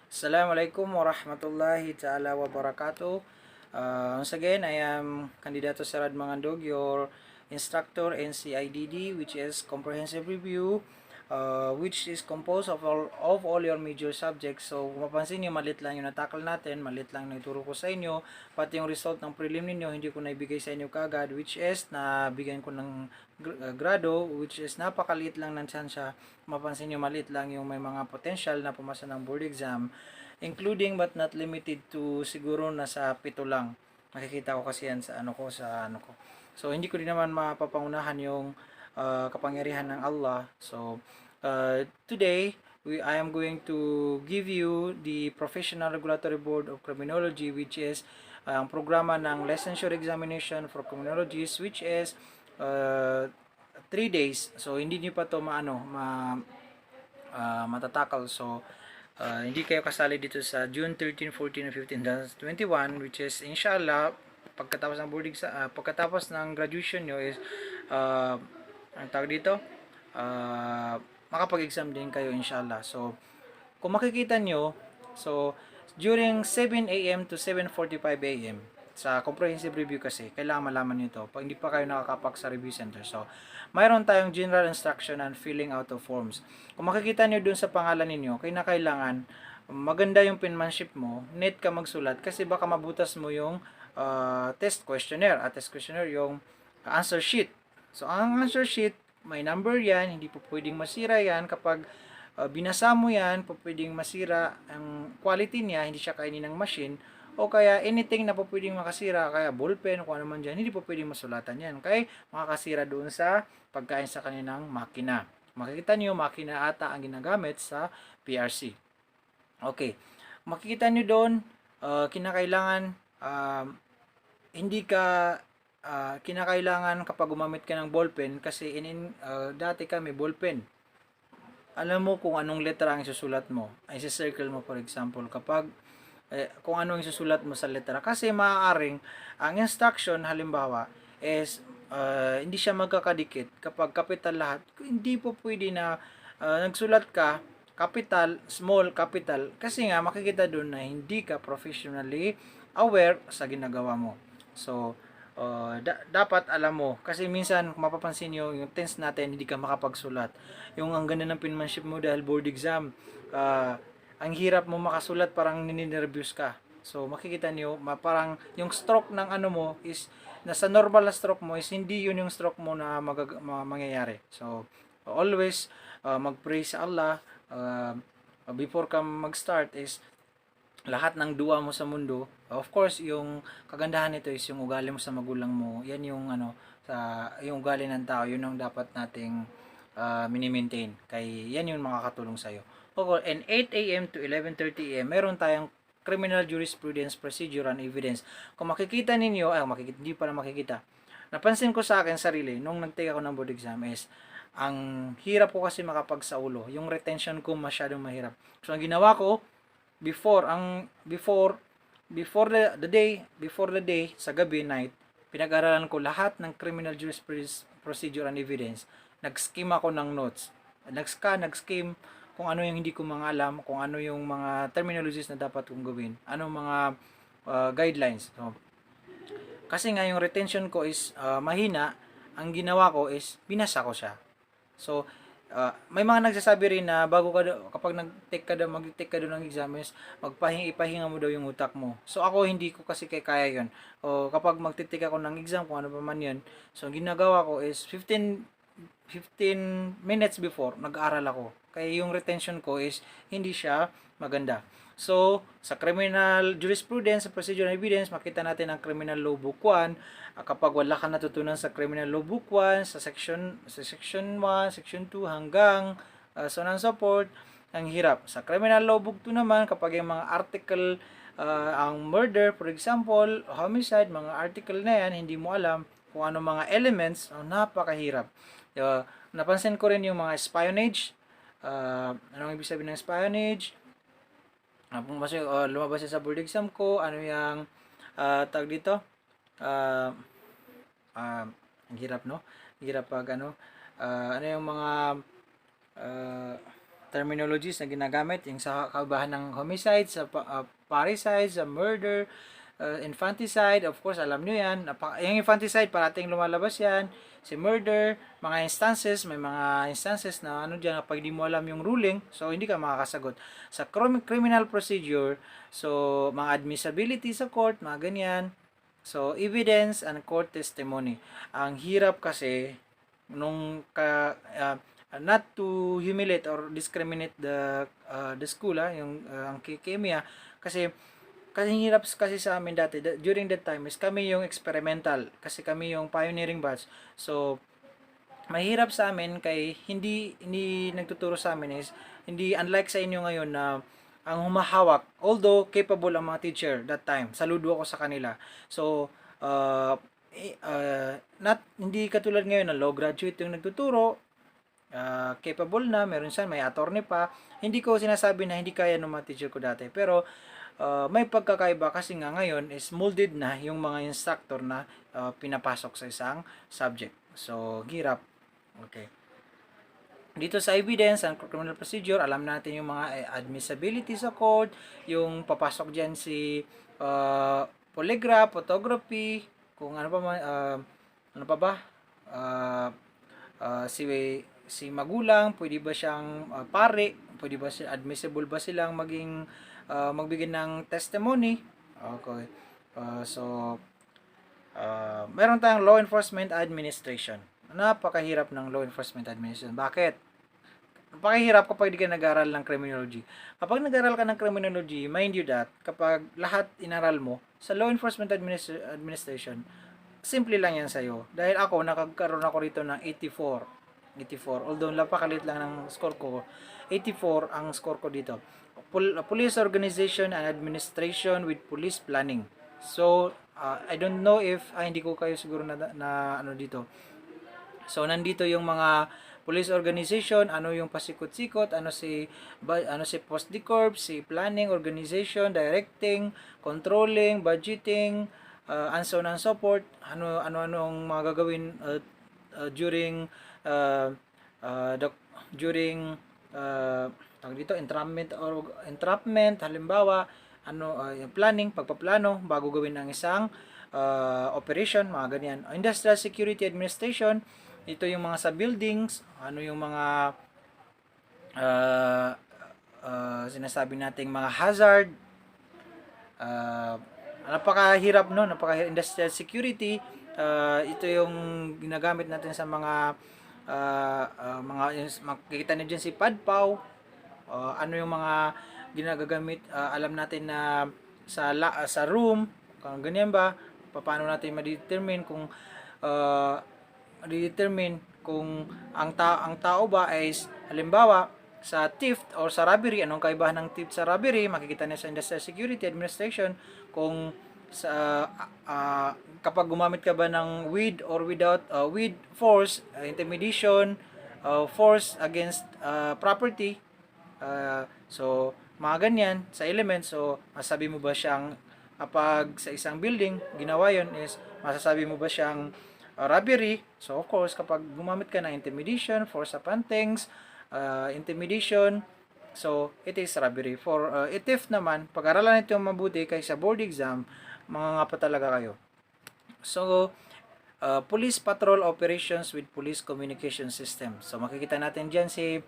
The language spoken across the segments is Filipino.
Assalamualaikum warahmatullahi ta'ala wabarakatuh. Once again, I am Kandidato Sarad Mangandog, your instructor in CIDD, which is Comprehensive Review, which is composed of all your major subjects. So, kung mapansin nyo, malit lang yung natakal natin, malit lang yung ituro ko sa inyo, pati yung result ng prelim ninyo, hindi ko naibigay sa inyo kagad, which is, nabigyan ko ng grado, which is napakaliit lang ng tsansya. Mapansin nyo, maliit lang yung may mga potential na pumasa ng board exam, including but not limited to siguro nasa 7 lang. Nakikita ko kasi yan sa ano ko. So hindi ko din naman mapapangunahan yung kapangyarihan ng Allah. So today I am going to give you the Professional Regulatory Board of Criminology, which is ang programa ng licensure examination for criminologists, which is 3 days. So hindi niyo pa to matatakal. So hindi kayo kasali dito sa June 13, 14, and 15, 2021, which is inshallah pagkatapos ng pagkatapos ng graduation nyo is ang tawag dito, makapag-exam din kayo inshallah. So kung makikita nyo, so during 7 a.m. to 7:45 a.m. sa comprehensive review kasi, kailangan malaman nyo ito pag hindi pa kayo nakakapak sa review center. So, mayroon tayong general instruction and filling out of forms. Kung makikita nyo dun sa pangalan ninyo, kailangan maganda yung penmanship mo, neat ka magsulat kasi baka mabutas mo yung test questionnaire. At test questionnaire yung answer sheet. So, ang answer sheet, may number yan, hindi po pwedeng masira yan kapag binasa mo yan, pwedeng masira ang quality niya, hindi siya kainin ng machine, o kaya anything na po pwedeng makasira, kaya ballpen, kung ano man dyan, hindi po pwedeng masulatan yan, kaya makakasira doon sa pagkain sa kaninang makina. Makikita nyo, makina ata ang ginagamit sa PRC. Okay, makikita nyo doon, kinakailangan, hindi ka kinakailangan kapag gumamit ka ng ballpen, kasi dati kami ballpen, alam mo kung anong letra ang isusulat mo. Ay circle mo, for example, kapag kung anong isusulat mo sa letra. Kasi maaaring ang instruction halimbawa is hindi siya magkakadikit kapag capital lahat. Hindi po pwede na nagsulat ka capital, small, capital, kasi nga makikita doon na hindi ka professionally aware sa ginagawa mo. So dapat alam mo, kasi minsan mapapansin nyo yung tense natin, hindi ka makapagsulat, yung ang ganda ng penmanship mo dahil board exam, ang hirap mo makasulat, parang nininervyos ka. So makikita niyo, parang yung stroke ng ano mo is, nasa normal na stroke mo is hindi yun yung stroke mo na mangyayari. So always mag-pray sa Allah before ka mag-start is lahat ng dua mo sa mundo. Of course, yung kagandahan nito is yung ugali mo sa magulang mo. Yan yung yung ugali ng tao, yun ang dapat nating mini-maintain. Kay yan yung makakatulong sa iyo. Okay, and 8 a.m. to 11:30 a.m. meron tayong criminal jurisprudence, procedure, and evidence. Kung makikita ninyo, hindi pala makikita. Napansin ko sa akin sarili nung nag-take ako ng board exam is ang hirap ko kasi makapagsaulo. Yung retention ko masyadong mahirap. So ang ginawa ko, before the day sa gabi, night, pinag-aralan ko lahat ng criminal jurisprudence, procedure, and evidence. Nag-skim ako ng notes, nag-skim kung ano yung hindi ko mga alam, kung ano yung mga terminologies na dapat kong gawin, anong mga guidelines. So, kasi nga yung retention ko is mahina, ang ginawa ko is binasa ko siya. So, may mga nagsasabi rin na bago ka kapag mag-take ka daw ng exams, ipahinga mo daw yung utak mo. So ako hindi ko kasi kaya 'yon. O kapag magte-take ako ng exam, kung ano pa man 'yon, so ang ginagawa ko is 15 minutes before nag-aaral ako. Kaya yung retention ko is hindi siya maganda. So, sa criminal jurisprudence, sa procedure and evidence, makita natin ang criminal law book 1. Kapag wala ka natutunan sa criminal law book 1, sa section 1, section 2 hanggang so on and so forth, ang hirap. Sa criminal law book 2 naman, kapag yung mga article, ang murder, for example, homicide, mga article na yan, hindi mo alam kung ano mga elements, napakahirap. Napansin ko rin yung mga espionage. Anong ibig sabihin ng espionage? Lumabas sa board exam ko, ano yung tag dito? Ang hirap, no? Hirap pag ano yung mga terminologies na ginagamit, yung sa kaibahan ng homicide, sa parricide, sa murder, infanticide, of course, alam nyo yan. Yung infanticide, parating lumalabas yan. Si murder, mga instances, may mga instances na ano dyan, kapag di mo alam yung ruling, so hindi ka makakasagot. Sa criminal procedure, so mga admissibility sa court, mga ganyan. So, evidence and court testimony. Ang hirap kasi, nung not to humiliate or discriminate the school, yung ang KKMIA, kasi hirap kasi sa amin dati during that time is kami yung experimental kasi kami yung pioneering batch. So mahirap sa amin kay hindi nagtuturo sa amin is hindi, unlike sa inyo ngayon na ang humahawak, although capable ang mga teacher that time, saludo ako sa kanila. So not hindi katulad ngayon na law graduate yung nagtuturo, capable na, meron siya, may attorney pa. Hindi ko sinasabi na hindi kaya ng mga teacher ko dati, pero may pagkakaiba kasi nga ngayon is molded na yung mga instructor na pinapasok sa isang subject. So, hirap. Okay. Dito sa evidence and criminal procedure, alam natin yung mga admissibility sa court, yung papasok dyan si polygraph, photography, kung ano pa man, ano pa ba? Si magulang, pwede ba siyang pare, pwede ba admissible ba silang magbigay ng testimony. Okay. Meron tayong law enforcement administration. Napakahirap ng law enforcement administration. Bakit? Napakahirap kapag di ka nag-aral ng criminology. Kapag nag-aral ka ng criminology, mind you that, kapag lahat inaral mo, sa law enforcement administration, simple lang yan sa'yo. Dahil ako, nakagkaroon ako rito ng 84. Although napakalit lang ng score ko, 84 ang score ko dito. Police organization and administration with police planning. So, I don't know if, hindi ko kayo siguro na ano dito. So, nandito yung mga police organization, ano yung pasikot-sikot, ano si post de corps, si planning, organization, directing, controlling, budgeting, and so on and so forth. Ano-anong mga gagawin during tawag dito, entrapment, halimbawa, yung planning, pagpaplano bago gawin ang isang operation, mga ganyan. Industrial Security Administration, ito yung mga sa buildings, ano yung mga sinasabi nating mga hazard. Napakahirap, no? Napakahirap. Industrial security, ito yung ginagamit natin sa mga makikita niyo dyan si Padpaw. Ano yung mga ginagamit, alam natin na sa room, kung ganyan ba, paano natin ma-determine kung ang tao ba ay halimbawa sa theft or sa robbery. Anong kaibahan ng theft sa robbery? Makikita niyo sa Industrial Security Administration kung sa kapag gumamit ka ba ng with or without with force, intimidation, force against property. So mga ganyan sa elements. So masasabi mo ba siyang kapag sa isang building ginawa yon, is masasabi mo ba siyang robbery? So of course kapag gumamit ka ng intimidation, force upon things, intimidation, so it is robbery. For theft naman, pag-aralan ito mabuti kaysa board exam, mga nga pa talaga kayo. So police patrol operations with police communication system. So makikita natin dyan si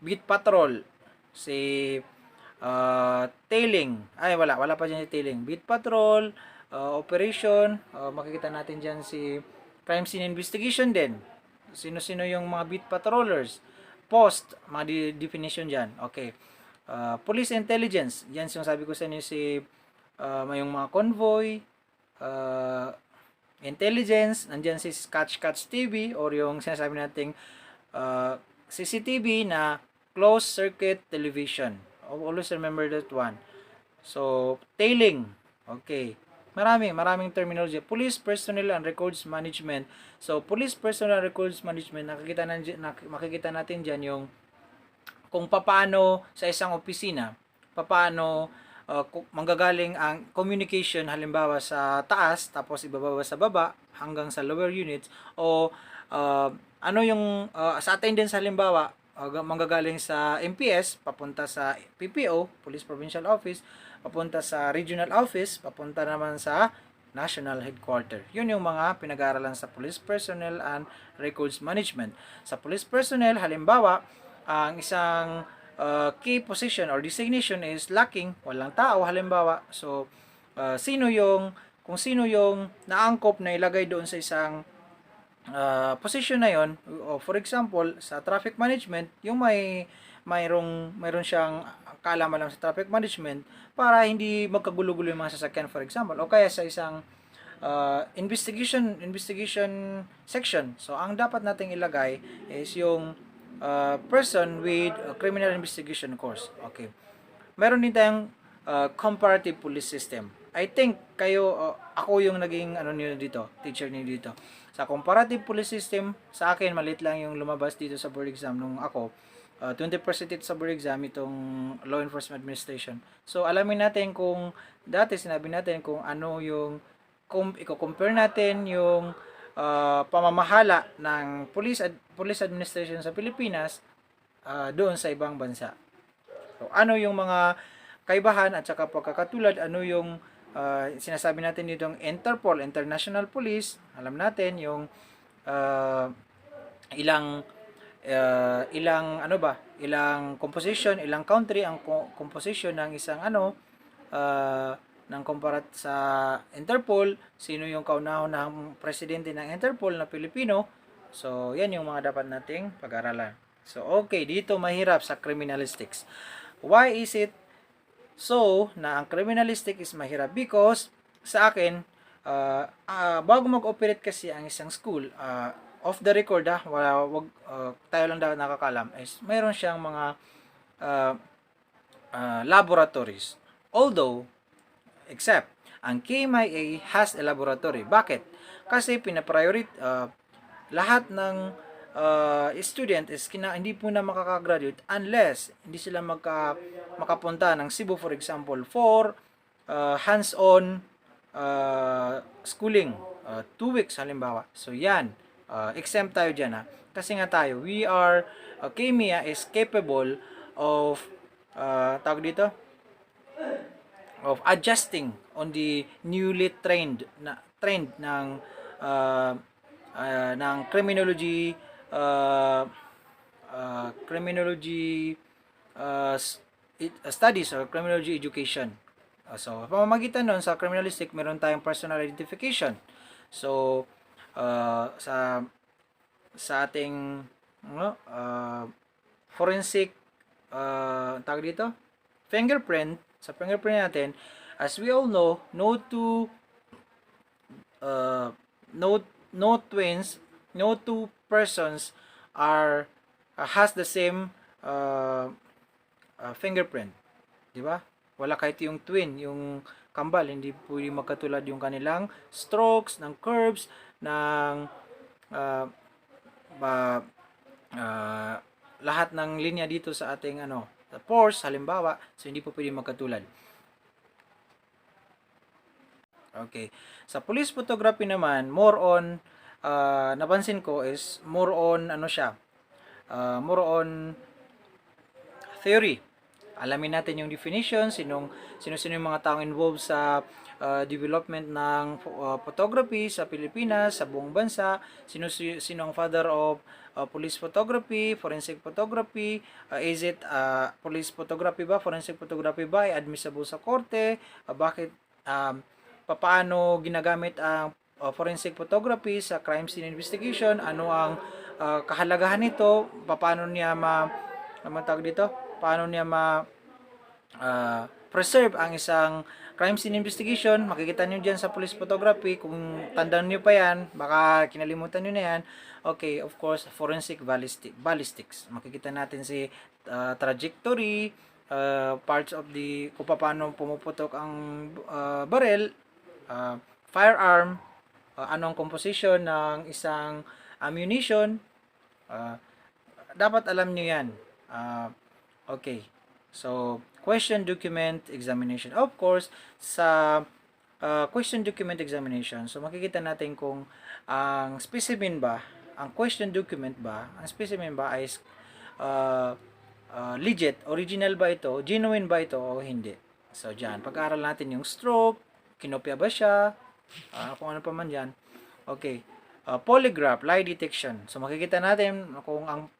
beat patrol, si tailing, wala pa dyan si tailing, beat patrol, operation, makikita natin dyan si crime scene investigation din, sino-sino yung mga beat patrollers, post, mga definition dyan. Okay. Police intelligence, yan yung sabi ko sa inyo, si yung mga convoy, intelligence, nandyan si Catch TV or yung sinasabi nating CCTV na closed circuit television. Always remember that one. So, tailing. Okay. Maraming terminology. Police personnel and records management. So, police personnel and records management, makikita natin dyan yung kung paano sa isang opisina, paano manggagaling ang communication halimbawa sa taas tapos ibababa sa baba hanggang sa lower units, o ano yung sa attendance halimbawa manggagaling sa MPS papunta sa PPO, Police Provincial Office, papunta sa Regional Office, papunta naman sa National Headquarter. Yun yung mga pinag-aaralan sa Police Personnel and Records Management. Sa Police Personnel, halimbawa, ang isang key position or designation is lacking, walang tao halimbawa. So, kung sino yung naangkop na ilagay doon sa isang position na yon, for example sa traffic management, yung mayroon siyang kaalaman lang sa traffic management para hindi magkagulo-gulo yung mga sasakyan, for example, o kaya sa isang investigation section. So ang dapat nating ilagay is yung person with criminal investigation course. Okay, meron din tayong comparative police system. I think ako yung naging niyo dito, teacher niyo dito. Sa comparative police system, sa akin maliit lang yung lumabas dito sa board exam nung ako. 20% sa board exam itong Law Enforcement Administration. So alamin natin kung dati sinabi natin kung ano yung kung i-compare natin yung pamamahala ng police administration sa Pilipinas doon sa ibang bansa. So, ano yung mga kaibahan at saka pagkakatulad, ano yung sinasabi natin dito ng Interpol, International Police, alam natin yung ilang composition, ilang country ang composition ng isang ng kumparat sa Interpol, sino yung kauna-unahang presidente ng Interpol na Pilipino. So, yan yung mga dapat nating pag-aralan. So, okay, dito mahirap sa criminalistics. Why is it so na ang criminalistic is mahirap? Because sa akin, bago mag-operate kasi ang isang school, off the record wag tayo lang dapat nakakalam, is mayroon siyang mga laboratories. Although, except, ang KMIA has a laboratory. Bakit? Kasi lahat ng student is hindi po na makakagraduate unless hindi sila makapunta ng Cebu, for example, for hands-on schooling, 2 weeks halimbawa. So yan, exempt tayo dyan kasi nga tayo, KMIA is capable of tawag dito, of adjusting on the newly trend ng criminology studies or criminology education. So pamamagitan nun sa criminalistic, meron tayong personal identification. So sa ating forensic tawag dito, fingerprint, sa fingerprint natin, as we all know, no two persons has the same fingerprint, di ba? Wala kahit yung twin, yung kambal, hindi pwede magkatulad yung kanilang strokes, ng curves, ng lahat ng linya dito sa ating pores halimbawa, so hindi po pwede magkatulad. Okay, sa police photography naman, more on napansin ko is more on more on theory. Alamin natin yung definition, sino yung mga taong involved sa development ng photography sa Pilipinas, sa buong bansa, sino ang father of police photography, forensic photography, is it police photography ba, forensic photography ba ay admissible sa korte, bakit paano ginagamit ang forensic photography sa crime scene investigation, ano ang kahalagahan nito, paano niya preserve ang isang crime scene investigation. Makikita nyo dyan sa police photography. Kung tandaan nyo pa yan, baka kinalimutan nyo na yan. Okay, of course, forensic ballistics. Makikita natin si trajectory, parts of kung paano pumuputok ang barrel, firearm, anong composition ng isang ammunition. Dapat alam nyo yan. Okay. So, question document examination. Of course, sa question document examination, so makikita natin kung ang specimen ba, ang question document ba, ang specimen ba ay uh, legit, original ba ito, genuine ba ito o hindi. So dyan, pag-aaral natin yung stroke, kinopya ba siya, kung ano pa man dyan. Okay. Polygraph, lie detection. So makikita natin kung ang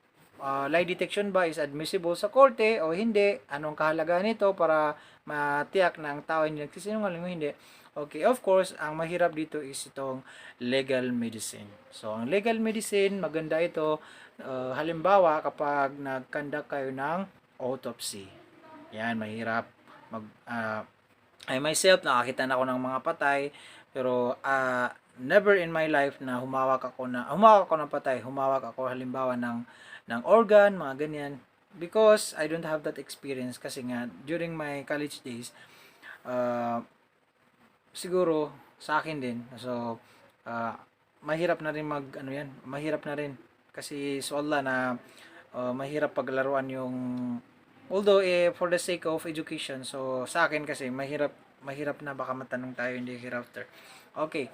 lie detection ba is admissible sa korte o hindi, anong kahalagaan nito para matiyak na ang tao hindi nagsisinungaling o hindi. Okay, of course, ang mahirap dito is itong legal medicine. So, ang legal medicine, maganda ito, halimbawa, kapag nag-conduct kayo ng autopsy. Yan, mahirap. I myself, nakakita na ako ng mga patay, pero never in my life na humawak ako ng patay, humawak ako halimbawa ng organ, mga ganyan, because I don't have that experience kasi nga during my college days, siguro sa akin din. So mahirap na rin mahirap na rin kasi so Allah na mahirap paglaruan yung, although for the sake of education, so sa akin kasi mahirap na, baka matanong tayo hindi hereafter. Okay.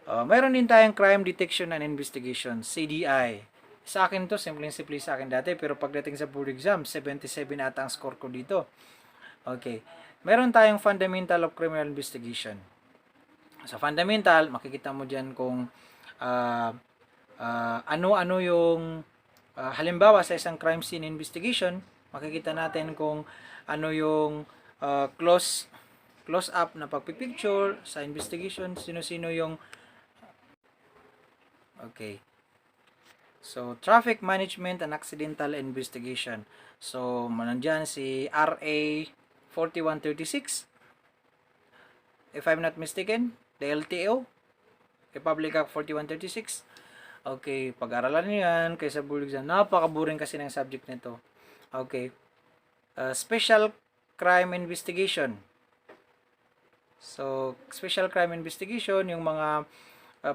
Mayroon din tayong crime detection and investigation, CDI. Sa akin to, simple sa akin dati, pero pagdating sa board exam, 77 ata ang score ko dito. Okay. Meron tayong fundamental of criminal investigation. Sa fundamental, makikita mo dyan kung ano-ano yung halimbawa sa isang crime scene investigation, makikita natin kung ano yung close up na pagpipicture sa investigation, sino-sino yung okay. So, traffic management and accidental investigation. So, nandiyan si RA 4136, if I'm not mistaken, the LTO, Republic Act 4136. Okay, pag-aralan niyo yan kaysa board exam. Napaka-boring kasi ng subject nito. Okay. Special crime investigation. So, special crime investigation, yung mga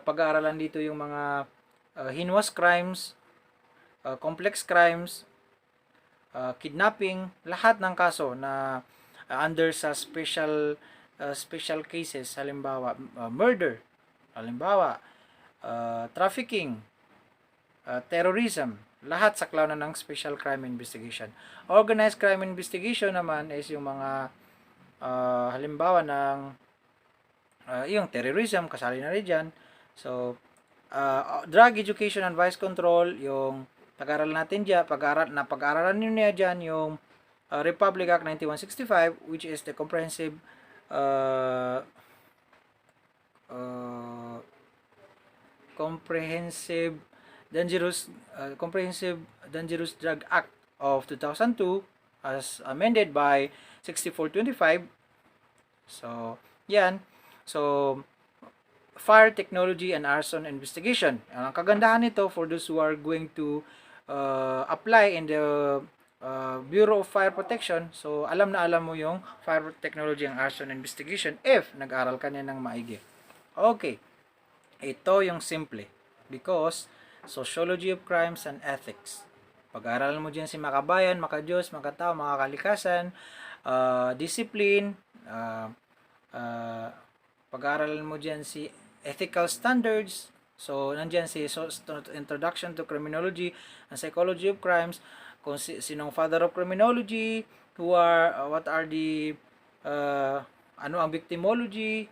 pag-aaralan dito yung mga heinous crimes, complex crimes, kidnapping, lahat ng kaso na under sa special cases, halimbawa murder, halimbawa trafficking, terrorism, lahat saklaw na ng special crime investigation. Organized crime investigation naman is yung mga halimbawa ng yung terrorism, kasali na rin dyan. So, drug education and vice control, yung pag-aaral natin dyan, pag-aaralan nyo niya dyan yung Republic Act 9165, which is the comprehensive Dangerous Drug Act of 2002 as amended by 6425. So, yan. So, fire technology and arson investigation. Ang kagandahan nito for those who are going to apply in the Bureau of Fire Protection, so alam mo yung fire technology and arson investigation if nag-aral ka niya ng maigi. Okay. Ito yung simple because sociology of crimes and ethics. Pag-aaralan mo dyan si makabayan, makadiyos, makatao, makakalikasan, discipline, pag-aaralan mo dyan si ethical standards. So, nandyan si Introduction to Criminology and Psychology of Crimes, kung sinong father of criminology, what are the, ano ang victimology,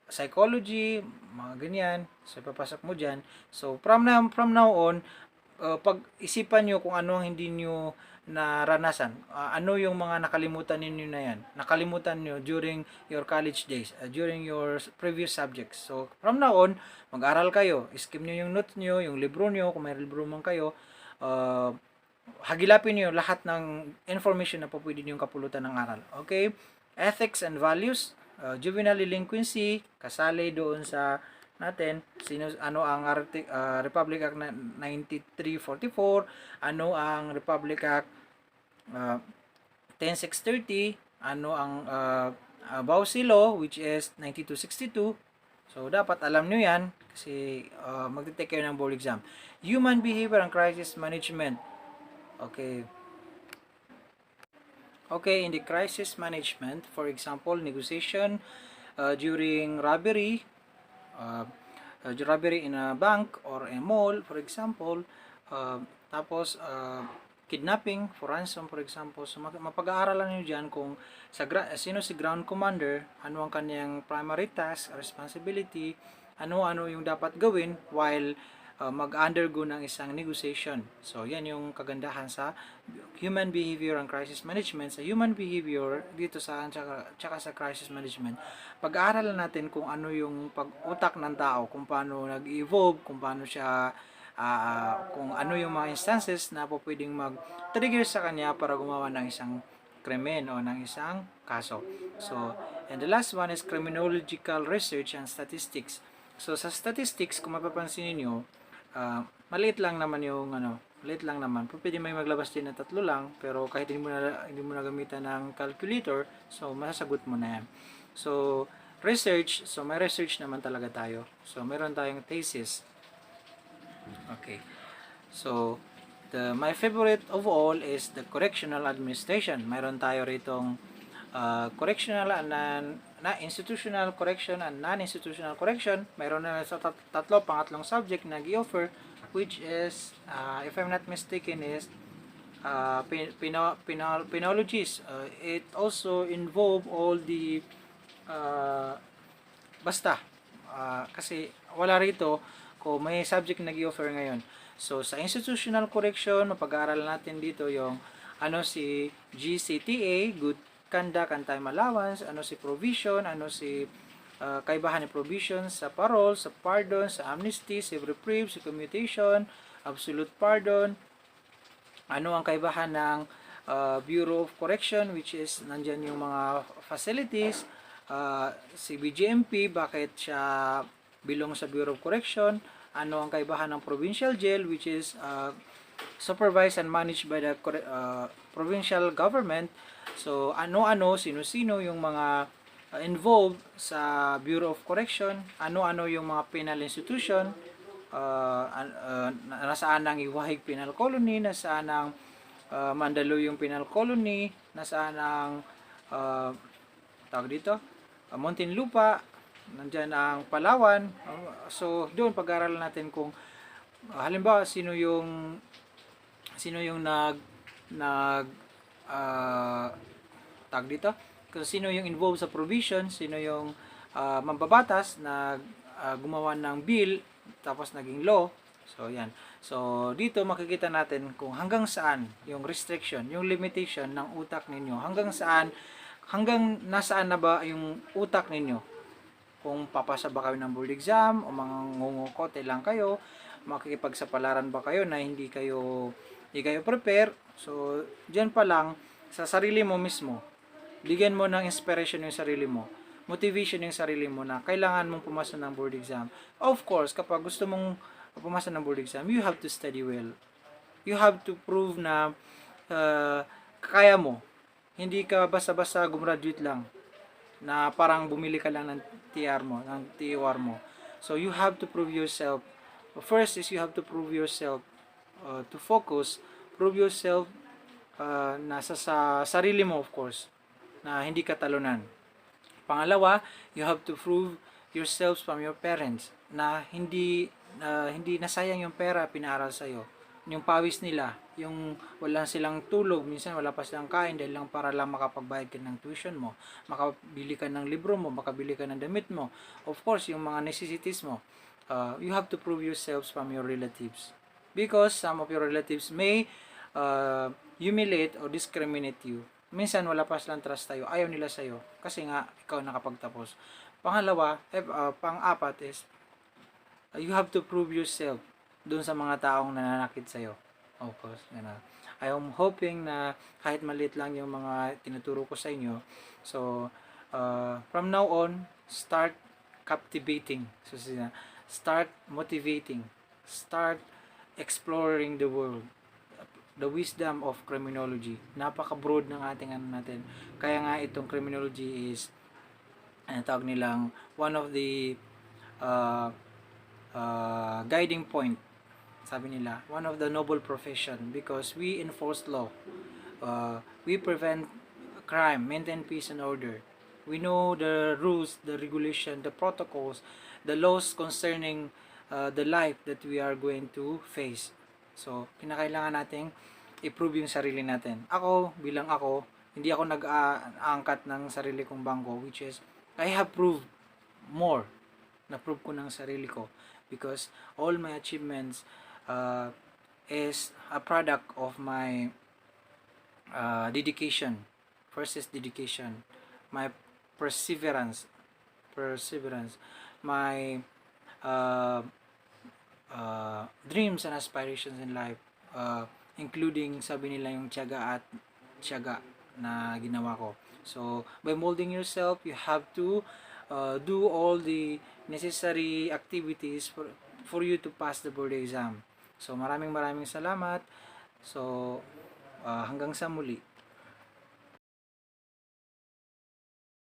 psychology, mga ganyan. So, ipapasok mo dyan. So, from now on, pag-isipan nyo kung ano ang hindi nyo naranasan. Ano yung mga nakalimutan ninyo na yan? Nakalimutan nyo during your college days, during your previous subjects. So, from now on, mag-aral kayo. Skim nyo yung notes nyo, yung libro nyo, kung may libro man kayo. Hagilapin nyo lahat ng information na po pwede nyo kapulutan ng aral. Okay? Ethics and values, juvenile delinquency, kasali doon sa natin, ano ang Republic Act 9344, ano ang Republic Act 10630, ano ang Bausi Law, which is 9262. So, dapat alam nyo yan kasi magte-take kayo ng board exam. Human behavior and crisis management. Okay. Okay, in the crisis management, for example, negotiation during robbery in a bank or a mall, for example, Tapos, kidnapping for ransom, for example. So, mapag-aaralan nyo dyan kung sino si ground commander, ano ang kanyang primary task, responsibility, ano-ano yung dapat gawin while mag-undergo ng isang negotiation. So, yan yung kagandahan sa human behavior and crisis management. Sa human behavior, dito tsaka sa crisis management, pag-aaralan natin kung ano yung pag-utak ng tao, kung paano nag-evolve, kung paano siya kung ano yung mga instances na po pwedeng mag-trigger sa kanya para gumawa ng isang krimen o ng isang kaso. So, and the last one is criminological research and statistics. So, sa statistics, kung mapapansin niyo, maliit lang naman yung maliit lang naman. Pwede may maglabas din ng 3 lang, pero kahit hindi mo na gamitan ng calculator, so masasagot mo na yan. So, research, so may research naman talaga tayo. So, meron tayong thesis. Okay. So, my favorite of all is the correctional administration. Mayroon tayo ritong correctional and institutional correction and non-institutional correction. Mayroon na sa pangatlong subject na gi-offer, which is, if I'm not mistaken, is penologies. It also involve all the basta. Kasi wala rito kung may subject na gi-offer ngayon. So, sa institutional correction, mapag-aaralan natin dito yung ano si GCTA, Good Conduct and Time Allowance, ano si provision, ano si kaibahan ni provision sa parole, sa pardon, sa amnesty, sa reprieve, sa commutation, absolute pardon, ano ang kaibahan ng Bureau of Correction, which is nandyan yung mga facilities, si BGMP, bakit siya bilong sa Bureau of Correction, ano ang kaibahan ng provincial jail, which is supervised and managed by the provincial government. So, ano-ano, sino-sino yung mga involved sa Bureau of Correction, ano-ano yung mga penal institution, nasaan ang Iwahig Penal Colony, nasaan ang Mandaluyong Penal Colony, nasaan ang tawag dito, Muntinlupa, nandyan ang Palawan. So, doon pag-aaralan natin kung halimbawa sino yung tawag dito, kung sino yung involved sa provision, sino yung mambabatas na gumawa ng bill tapos naging law. So, yan. So, dito makikita natin kung hanggang saan yung restriction, yung limitation ng utak ninyo. Hanggang nasaan na ba yung utak ninyo. Kung papasa ba kayo ng board exam o mga ngungukote lang kayo, makikipagsapalaran ba kayo na hindi kayo prepare. So, dyan pa lang, sa sarili mo mismo, bigyan mo ng inspiration yung sarili mo, motivation yung sarili mo na kailangan mong pumasa ng board exam. Of course, kapag gusto mong pumasa ng board exam, you have to study well. You have to prove na kaya mo. Hindi ka basta-basta gumraduate lang na parang bumili ka lang ng TR mo. So, you have to prove yourself. First is you have to prove yourself to focus, prove yourself nasa sa sarili mo, of course, na hindi ka talunan. Pangalawa, you have to prove yourselves from your parents na hindi nasayang yung pera pinaaral sa'yo. Yung pawis nila, yung wala silang tulog, minsan wala pa silang kain dahil lang para lang makapagbayad ka ng tuition mo, makabili ka ng libro mo, makabili ka ng damit mo. Of course, yung mga necessities mo, you have to prove yourselves from your relatives. Because some of your relatives may humiliate or discriminate you. Minsan wala pa silang trust tayo, ayaw nila sa'yo kasi nga ikaw nakapagtapos. Pangalawa, pang-apat is you have to prove yourself doon sa mga taong nananakit sa'yo. Of course, I am hoping na kahit maliit lang yung mga tinuturo ko sa inyo. So, from now on, start captivating. So, start motivating. Start exploring the world. The wisdom of criminology. Napaka-broad ng ating natin. Kaya nga itong criminology is tawag nilang one of the guiding point. Sabi nila, one of the noble profession because we enforce law. We prevent crime, maintain peace and order. We know the rules, the regulation, the protocols, the laws concerning the life that we are going to face. So, kinakailangan nating i-prove yung sarili natin. Ako, bilang ako, hindi ako nag-aangkat ng sarili kong bangko, which is, I have proved more. Na-prove ko ng sarili ko. Because all my achievements is a product of my dedication. First is dedication. My perseverance. My uh, dreams and aspirations in life, including sabi nila yung tiyaga na ginawa ko. So by molding yourself, you have to do all the necessary activities for you to pass the board exam. So maraming salamat. So hanggang sa muli.